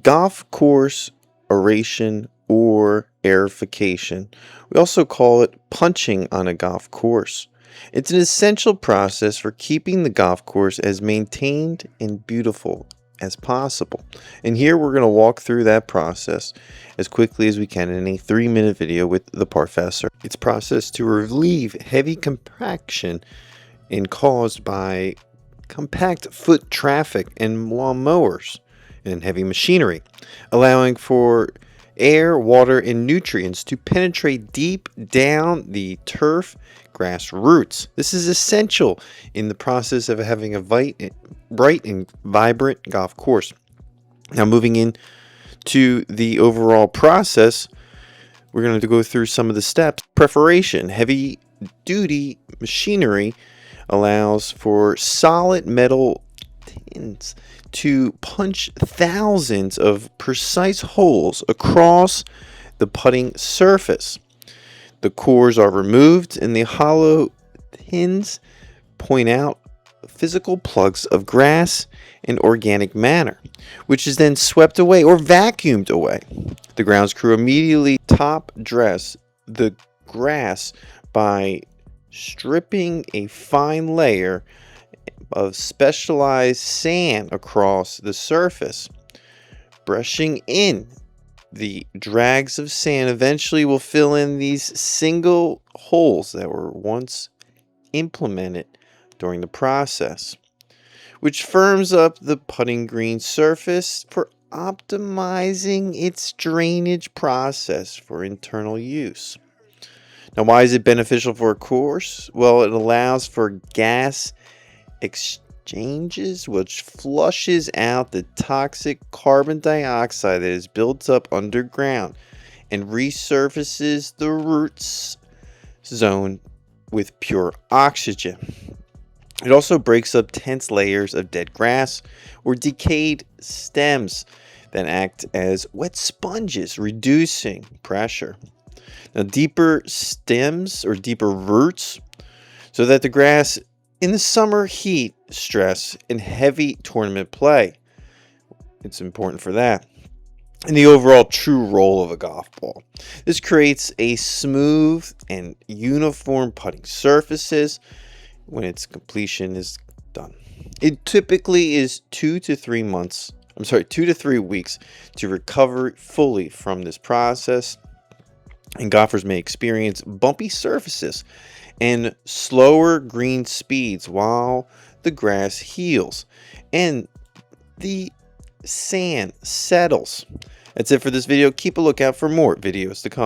golf course aeration or aerification. We also call it punching on a golf course. It's an essential process for keeping the golf course as maintained and beautiful as possible. And here we're going to walk through that process as quickly as we can in a 3-minute video with the professor. It's processed to relieve heavy compaction caused by compact foot traffic and lawnmowers and heavy machinery, allowing for air, water, and nutrients to penetrate deep down the turf grass roots. This is essential in the process of having a bright and vibrant golf course. Now, moving into the overall process, we're going to go through some of the steps. Preparation. Heavy duty machinery allows for solid metal tins to punch thousands of precise holes across the putting surface. The cores are removed and the hollow tins point out physical plugs of grass and organic matter, which is then swept away or vacuumed away. The grounds crew immediately top dress the grass by stripping a fine layer of specialized sand across the surface. Brushing in the drags of sand eventually will fill in these single holes that were once implemented during the process, which firms up the putting green surface for optimizing its drainage process for internal use. Now, why is it beneficial for a course? Well, it allows for gas exchanges, which flushes out the toxic carbon dioxide that is built up underground and resurfaces the roots zone with pure oxygen. It also breaks up dense layers of dead grass or decayed stems that act as wet sponges, reducing pressure. Now, deeper stems or deeper roots so that the grass in the summer heat, stress, and heavy tournament play. It's important for that. And the overall true roll of a golf ball. This creates a smooth and uniform putting surfaces when its completion is done. It typically is 2 to 3 weeks to recover fully from this process. And golfers may experience bumpy surfaces and slower green speeds while the grass heals and the sand settles. That's it for this video. Keep a lookout for more videos to come.